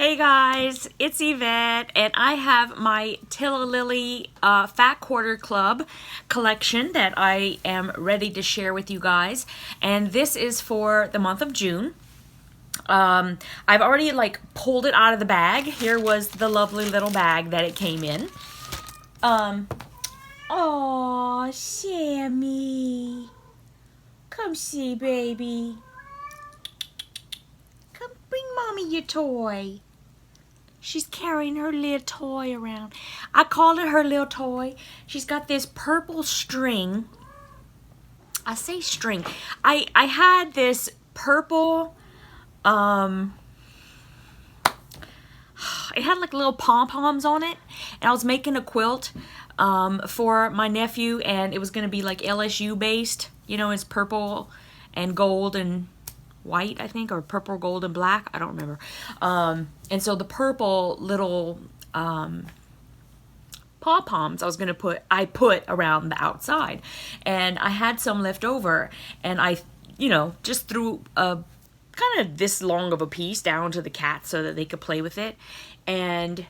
Hey guys, it's Yvette, and I have my Tillalili Fat Quarter Club collection that I am ready to share with you guys. And this is for the month of June. I've already pulled it out of the bag. Here was the lovely little bag that it came in. Oh, Sammy. Come see, baby. Come bring mommy your toy. She's carrying her little toy around. I called it her little toy. She's got this purple string. I say string. I had this purple, it had like little pom-poms on it. And I was making a quilt for my nephew, and it was going to be like LSU based. You know, it's purple and gold and white, I think, or purple, gold, and black. I don't remember. And so the purple little pom-poms I put around the outside. And I had some left over, and I, just threw a kind of this long of a piece down to the cats so that they could play with it. And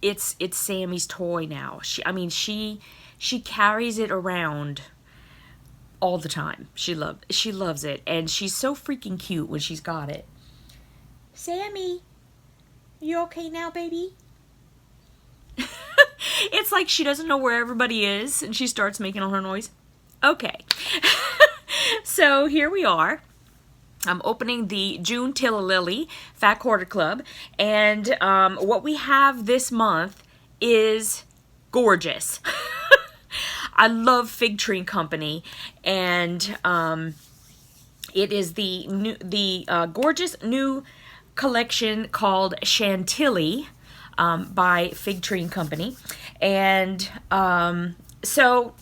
it's Sammy's toy now. She carries it around all the time. She loves it, and she's so freaking cute when she's got it. Sammy, you okay now, baby? It's like she doesn't know where everybody is, and she starts making all her noise. Okay. So here we are. I'm opening the June Tillalili Fat Quarter Club, and what we have this month is gorgeous. I love Fig Tree Company, and it is the gorgeous new collection called Chantilly by Fig Tree Company. And so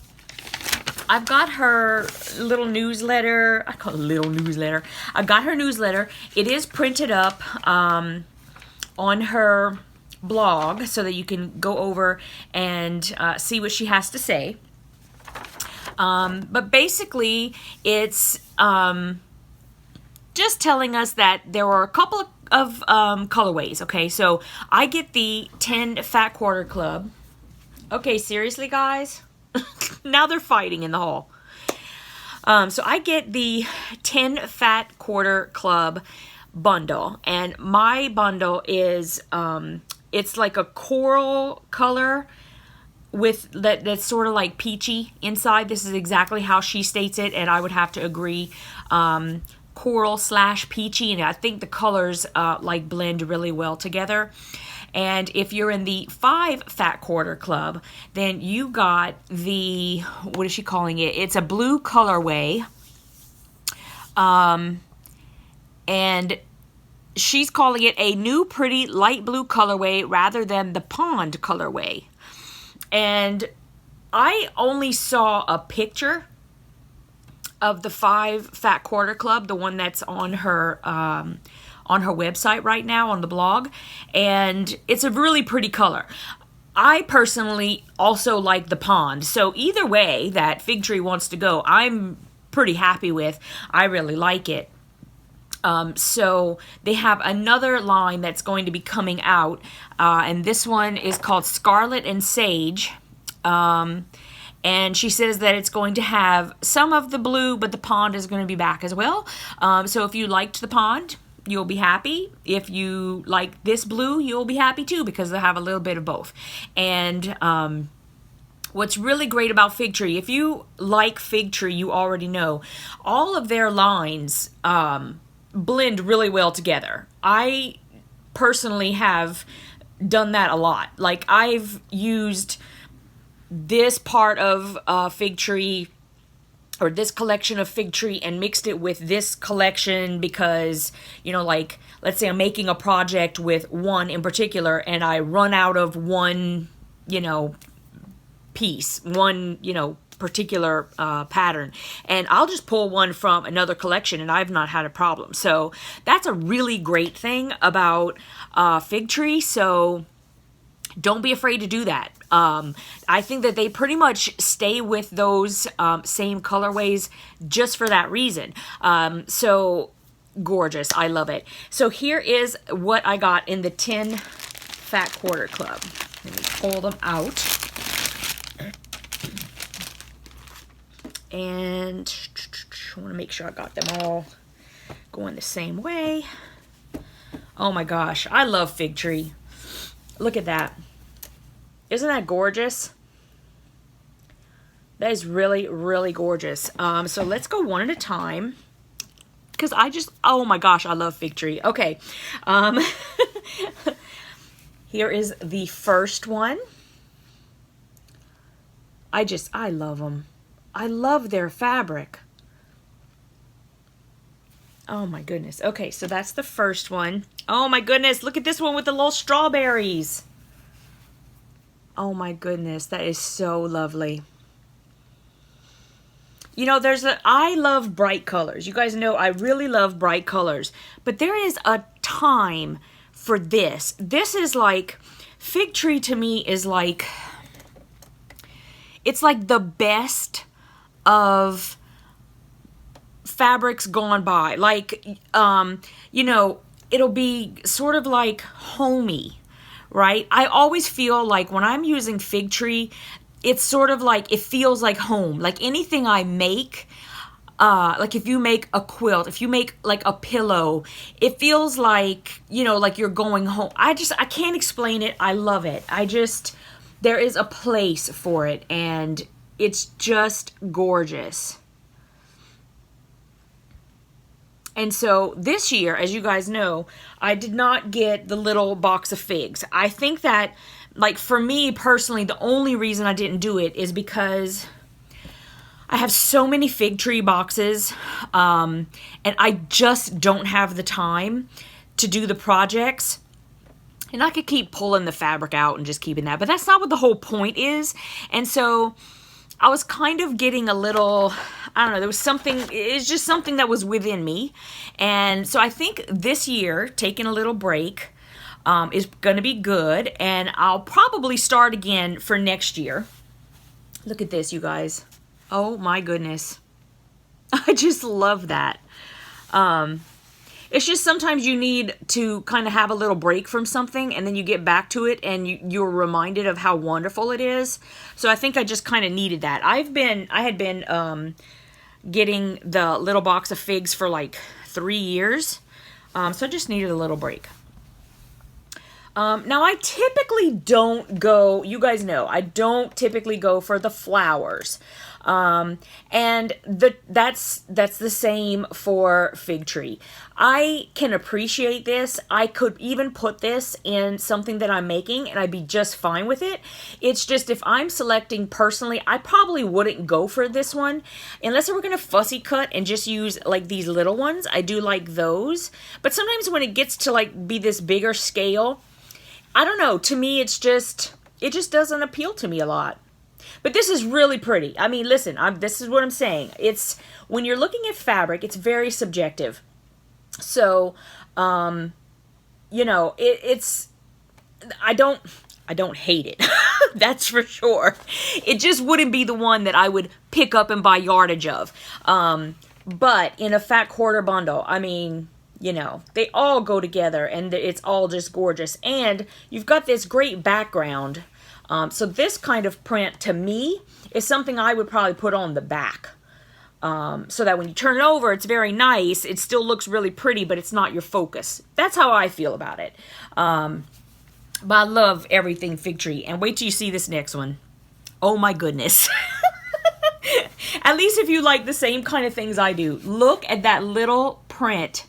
I've got her little newsletter. I call it a little newsletter. I've got her newsletter. It is printed up on her blog so that you can go over and see what she has to say. But basically, it's just telling us that there were a couple of colorways, okay? So I get the 10 Fat Quarter Club. Okay, seriously, guys? Now they're fighting in the hall. So I get the 10 Fat Quarter Club bundle, and my bundle is, it's like a coral color with that's sort of like peachy inside. This is exactly how she states it, and I would have to agree. Coral / peachy, and I think the colors blend really well together. And if you're in the 5 Fat Quarter Club, then you got the, what is she calling it? It's a blue colorway, and she's calling it a new pretty light blue colorway rather than the pond colorway. And I only saw a picture of the 5 Fat Quarter Club, the one that's on her website right now on the blog, and it's a really pretty color. I personally also like the pond, so either way that Fig Tree wants to go, I'm pretty happy with. I really like it. So they have another line that's going to be coming out, and this one is called Scarlet and Sage. And she says that it's going to have some of the blue, but the pond is going to be back as well. So if you liked the pond, you'll be happy. If you like this blue, you'll be happy too, because they have a little bit of both. And what's really great about Fig Tree, if you like Fig Tree, you already know, all of their lines blend really well together. I personally have done that a lot. Like, I've used this part of Fig Tree, or this collection of Fig Tree, and mixed it with this collection because, let's say I'm making a project with one in particular, and I run out of one, piece, one, particular pattern, and I'll just pull one from another collection, and I've not had a problem. So that's a really great thing about Fig Tree. So don't be afraid to do that. I think that they pretty much stay with those same colorways just for that reason. So gorgeous. I love it. So here is what I got in the 10 Fat Quarter Club. Let me pull them out. And I want to make sure I got them all going the same way. Oh my gosh, I love Fig Tree. Look at that. Isn't that gorgeous? That is really, really gorgeous. So let's go one at a time. Because oh my gosh, I love Fig Tree. Okay. Here is the first one. I love them. I love their fabric. Oh my goodness. Okay, so that's the first one. Oh my goodness, look at this one with the little strawberries. Oh my goodness, that is so lovely. You know, I love bright colors. You guys know I really love bright colors. But there is a time for this. This is like, Fig Tree to me is like, it's like the best of fabrics gone by. Like, you know, it'll be sort of like homey, right? I always feel like when I'm using Fig Tree, it's sort of like, it feels like home. Like anything I make, like if you make a quilt, if you make like a pillow, it feels like, you know, like you're going home. I can't explain it. I love it. There is a place for it, and it's just gorgeous. And so this year, as you guys know, I did not get the little box of figs. I think that, like, for me personally, the only reason I didn't do it is because I have so many Fig Tree boxes, and I just don't have the time to do the projects. And I could keep pulling the fabric out and just keeping that, but that's not what the whole point is. And so I was kind of getting a little, I don't know, there was something, it's just something that was within me. And so I think this year, taking a little break is going to be good. And I'll probably start again for next year. Look at this, you guys. Oh my goodness. I just love that. It's just sometimes you need to kind of have a little break from something, and then you get back to it and you're reminded of how wonderful it is. So I think I just kind of needed that. I had been getting the little box of figs for like 3 years. So I just needed a little break. Now I typically don't go, you guys know, I don't typically go for the flowers. And that's the same for Fig Tree. I can appreciate this. I could even put this in something that I'm making and I'd be just fine with it. It's just if I'm selecting personally, I probably wouldn't go for this one unless we're going to fussy cut and just use like these little ones. I do like those, but sometimes when it gets to like be this bigger scale, I don't know, to me it just doesn't appeal to me a lot. But this is really pretty. I mean, listen, this is what I'm saying. It's, when you're looking at fabric, it's very subjective. So, you know, I don't hate it. That's for sure. It just wouldn't be the one that I would pick up and buy yardage of. But in a fat quarter bundle, I mean, you know, they all go together and it's all just gorgeous. And you've got this great background. So this kind of print, to me, is something I would probably put on the back. So that when you turn it over, it's very nice. It still looks really pretty, but it's not your focus. That's how I feel about it. But I love everything Fig Tree. And wait till you see this next one. Oh my goodness. At least if you like the same kind of things I do. Look at that little print.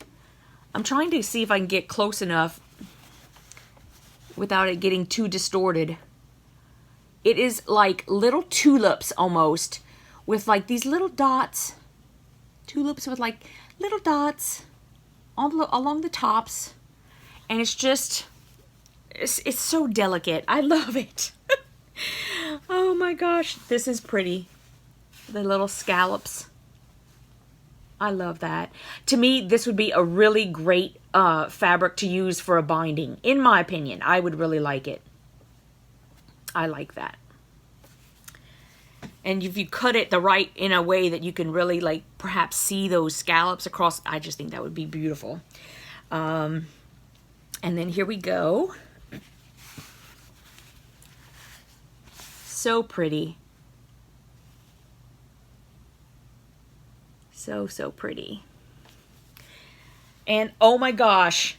I'm trying to see if I can get close enough without it getting too distorted. It is like little tulips almost, with like these little dots. Tulips with like little dots along the tops. And it's just, it's so delicate. I love it. Oh my gosh, this is pretty. The little scallops. I love that. To me, this would be a really great fabric to use for a binding. In my opinion, I would really like it. I like that. And if you cut it in a way that you can really like perhaps see those scallops across, I just think that would be beautiful. And then here we go. So pretty. So, so pretty. And oh my gosh.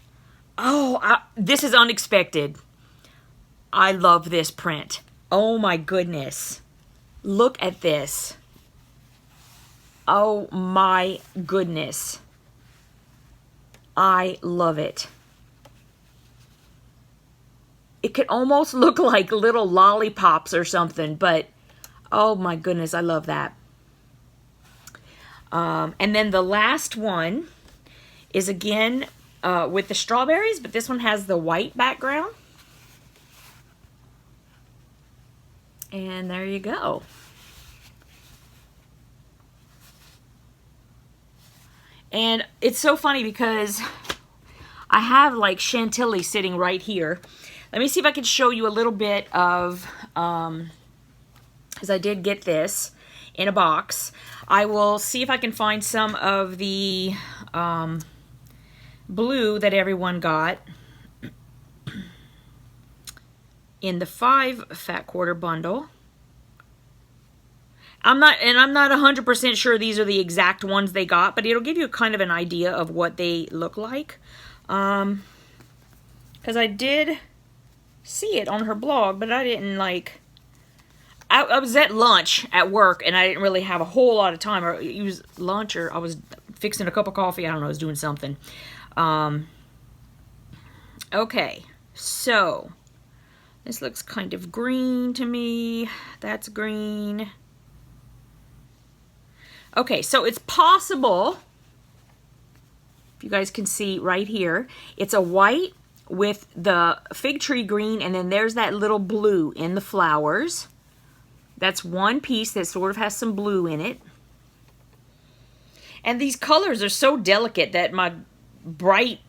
Oh, this is unexpected. I love this print. Oh my goodness. Look at this. Oh my goodness. I love it. It could almost look like little lollipops or something, but oh my goodness, I love that. And then the last one is again with the strawberries, but this one has the white background. And there you go. And it's so funny because I have like Chantilly sitting right here. Let me see if I can show you a little bit of, because I did get this in a box. I will see if I can find some of the blue that everyone got in the 5 fat quarter bundle. I'm not 100% sure these are the exact ones they got, but it'll give you kind of an idea of what they look like. Because I did see it on her blog, but I didn't like... I was at lunch at work, and I didn't really have a whole lot of time. Or it was lunch, or I was fixing a cup of coffee. I don't know, I was doing something. Okay, so... this looks kind of green to me. That's green. Okay, so it's possible, if you guys can see right here, it's a white with the fig tree green, and then there's that little blue in the flowers. That's one piece that sort of has some blue in it. And these colors are so delicate that my bright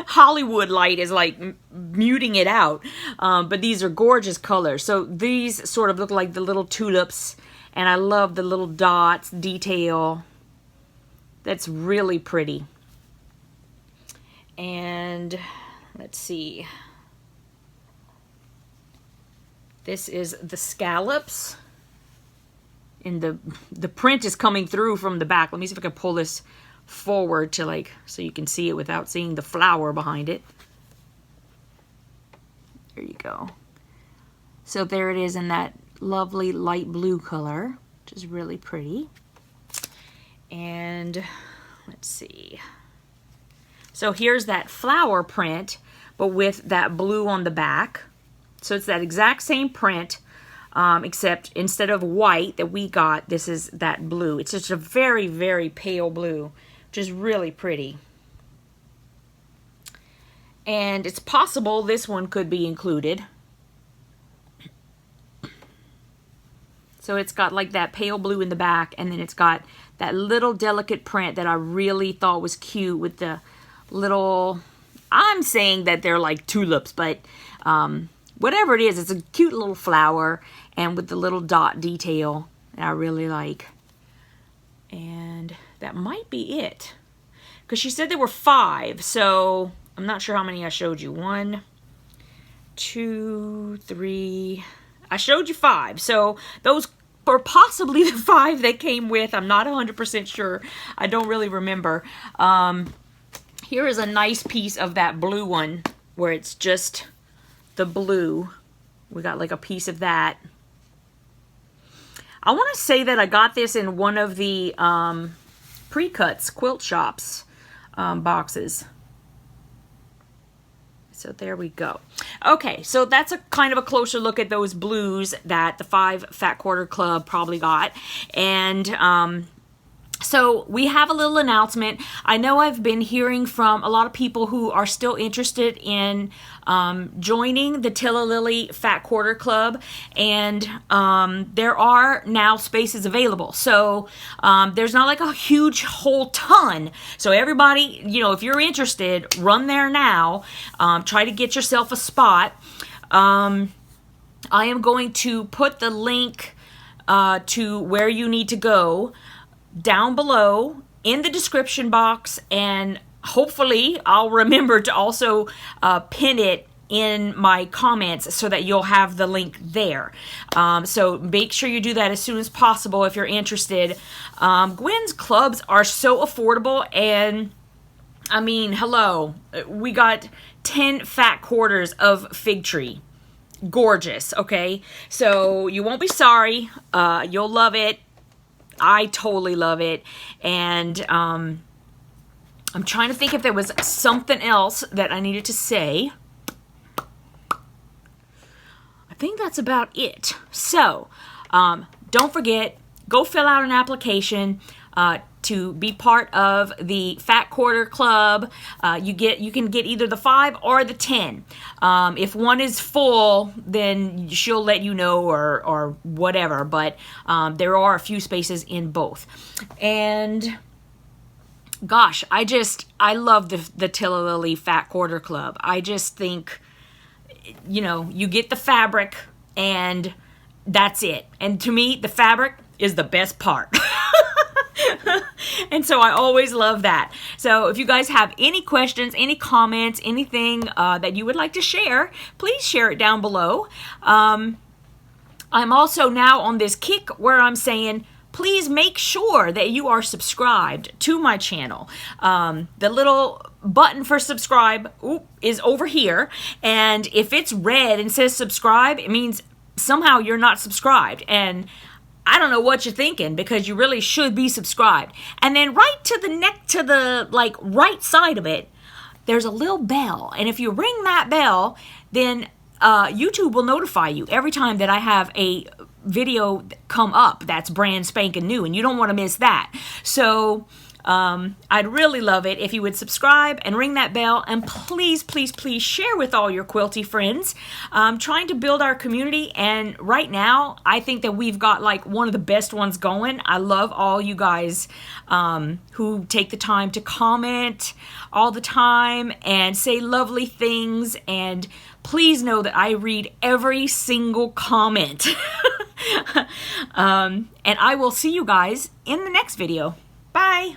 Hollywood light is like muting it out, but these are gorgeous colors. So these sort of look like the little tulips, and I love the little dots detail. That's really pretty. And let's see, this is the scallops, and the print is coming through from the back. Let me see if I can pull this forward to like so you can see it without seeing the flower behind it. There you go. So there it is in that lovely light blue color, which is really pretty. And let's see. So here's that flower print, but with that blue on the back. So it's that exact same print, except instead of white that we got, this is that blue. It's just a very, very pale blue, which is really pretty. And it's possible this one could be included. So it's got like that pale blue in the back, and then it's got that little delicate print that I really thought was cute with the little, I'm saying that they're like tulips, but whatever it is, it's a cute little flower, and with the little dot detail that I really like. And that might be it, because she said there were 5, so I'm not sure how many I showed you. 1, 2, 3. I showed you 5, so those are possibly the 5 that came with. I'm not 100% sure. I don't really remember. Here is a nice piece of that blue one where it's just the blue. We got like a piece of that. I want to say that I got this in one of the pre-cuts quilt shops boxes. So there we go. Okay, so that's a kind of a closer look at those blues that the 5 Fat Quarter Club probably got. And so we have a little announcement. I know I've been hearing from a lot of people who are still interested in joining the Tillalili Fat Quarter Club, and there are now spaces available. So there's not like a huge whole ton. So everybody, you know, if you're interested, run there now. Try to get yourself a spot. I am going to put the link to where you need to go down below in the description box, and hopefully I'll remember to also pin it in my comments so that you'll have the link there. So make sure you do that as soon as possible if you're interested. Gwen's clubs are so affordable, and I mean, hello, we got 10 fat quarters of fig tree. Gorgeous, okay? So you won't be sorry. You'll love it. I totally love it. And I'm trying to think if there was something else that I needed to say. I think that's about it. So don't forget, go fill out an application to be part of the Fat Quarter Club. You can get either the 5 or the 10. If one is full, then she'll let you know, or whatever. But there are a few spaces in both. And gosh, I love the Tillalili Fat Quarter Club. I just think, you know, you get the fabric and that's it. And to me, the fabric is the best part. And so I always love that. So if you guys have any questions, any comments, anything that you would like to share, please share it down below. I'm also now on this kick where I'm saying, please make sure that you are subscribed to my channel. The little button for subscribe is over here. And if it's red and says subscribe, it means somehow you're not subscribed. And I don't know what you're thinking, because you really should be subscribed. And then right to the like right side of it, there's a little bell. And if you ring that bell, then YouTube will notify you every time that I have a video come up that's brand spanking new, and you don't want to miss that. So I'd really love it if you would subscribe and ring that bell, and please, please, please share with all your quilty friends. I'm trying to build our community, and right now I think that we've got like one of the best ones going. I love all you guys who take the time to comment all the time and say lovely things, and please know that I read every single comment. And I will see you guys in the next video. Bye.